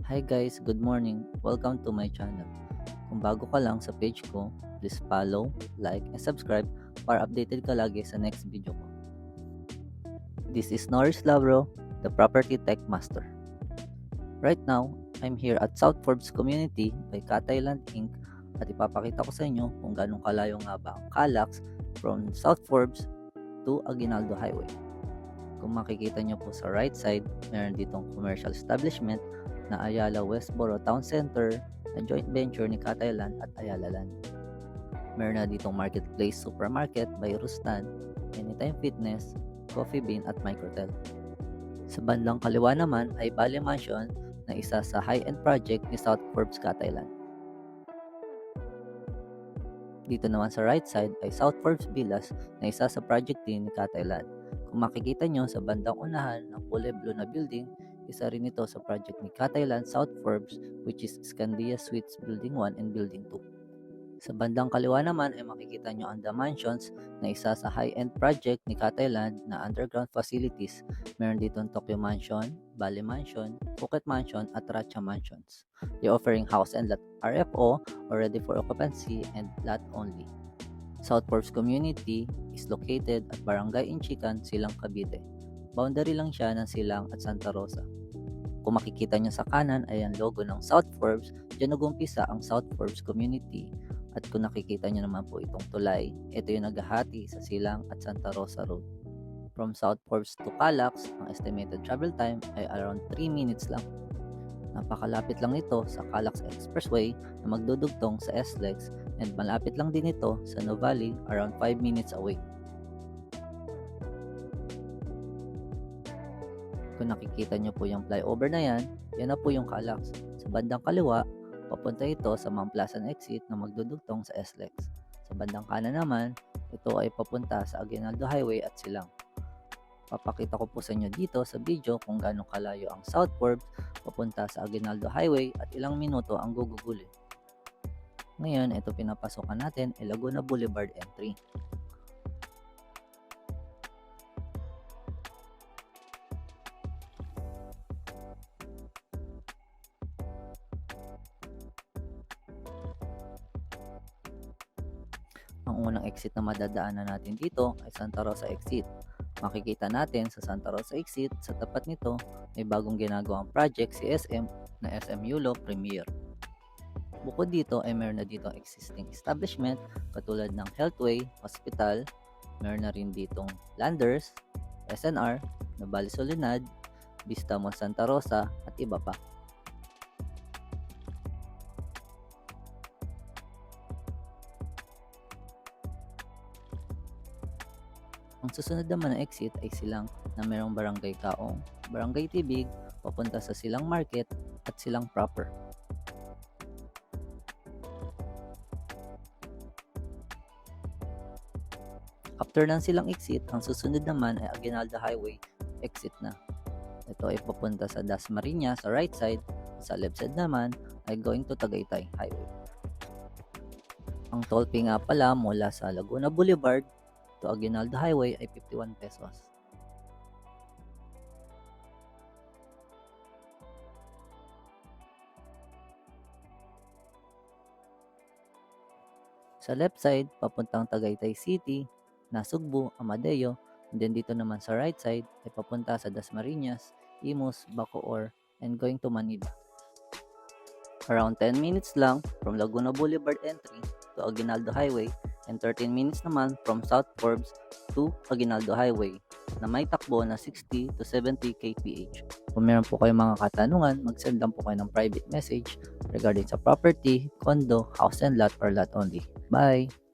Hi guys, good morning. Welcome to my channel. Kung bago ka lang sa page ko, please follow, like, and subscribe para updated ka lagi sa next video ko. This is Norris Labro, the Property Tech Master. Right now, I'm here at South Forbes Community by Catayland Inc. at ipapakita ko sa inyo kung ganong kalayo nga ba ang Calax from South Forbes to Aguinaldo Highway. Kung makikita nyo po sa right side, meron ditong commercial establishment na Ayala Westboro Town Center na joint venture ni Catayland at Ayala Land. Meron na ditong Marketplace Supermarket by Rustan, Anytime Fitness, Coffee Bean at Microtel. Sa bandang kaliwa naman ay Valley Mansion na isa sa high-end project ni South Forbes Catayland. Dito naman sa right side ay South Forbes Villas na isa sa project din ni Catayland. Kung makikita nyo sa bandang unahan ng kulay blue na building, isa rin ito sa project ni Catayland South Forbes, which is Scandia Suites Building 1 and Building 2. Sa bandang kaliwa naman ay makikita nyo ang The Mansions na isa sa high-end project ni Catayland na underground facilities. Meron dito ang Tokyo Mansion, Valley Mansion, Phuket Mansion at Racha Mansions. They're offering house and lot RFO or ready for occupancy and lot only. South Forbes Community is located at Barangay Inchican, Silang, Cavite. Boundary lang siya ng Silang at Santa Rosa. Kung makikita nyo sa kanan ay ang logo ng South Forbes, dyan nag-umpisa ang South Forbes Community. At kung nakikita nyo naman po itong tulay, ito yung naghahati sa Silang at Santa Rosa Road. From South Forbes to Calax, ang estimated travel time ay around 3 minutes lang. Napakalapit lang nito sa Calax Expressway na magdudugtong sa SLEX and malapit lang din ito sa Nuvali around 5 minutes away. Kung nakikita nyo po yung flyover na yan na po yung Calax. Sa bandang kaliwa, papunta ito sa Mamplasan exit na magdudugtong sa SLEX. Sa bandang kanan naman, ito ay papunta sa Aguinaldo Highway at Silang. Papakita ko po sa inyo dito sa video kung gaano kalayo ang South Forbes papunta sa Aguinaldo Highway at ilang minuto ang gugugulin. Ngayon, ito pinapasokan natin ay Laguna Boulevard entry. Ang unang exit na madadaanan natin dito ay Santa Rosa exit. Makikita natin sa Santa Rosa exit, sa tapat nito may bagong ginagawang project si SM na SM Yulo Premier. Bukod dito ay meron na dito existing establishment katulad ng Healthway, Hospital, meron na rin ditong Landers, SNR, Nubali Solinad, Vista Mall Santa Rosa at iba pa. Ang susunod naman na exit ay Silang na mayroong Barangay Kaong, Barangay Tibig, papunta sa Silang Market at Silang Proper. After ng Silang exit, ang susunod naman ay Aguinaldo Highway exit na. Ito ay papunta sa Dasmariñas sa right side, sa left side naman ay going to Tagaytay Highway. Ang toll fee nga pala mula sa Laguna Boulevard to Aguinaldo Highway ay 51 pesos. Sa left side, papuntang Tagaytay City, Nasugbu, Amadeo, and then dito naman sa right side ay papunta sa Dasmariñas, Imus, Bacoor, and going to Manila. Around 10 minutes lang from Laguna Boulevard entry to Aguinaldo Highway and 13 minutes naman from South Forbes to Aguinaldo Highway na may takbo na 60 to 70 kph. Kung meron po kayong mga katanungan, mag-send lang po kayo ng private message regarding sa property, condo, house and lot or lot only. Bye!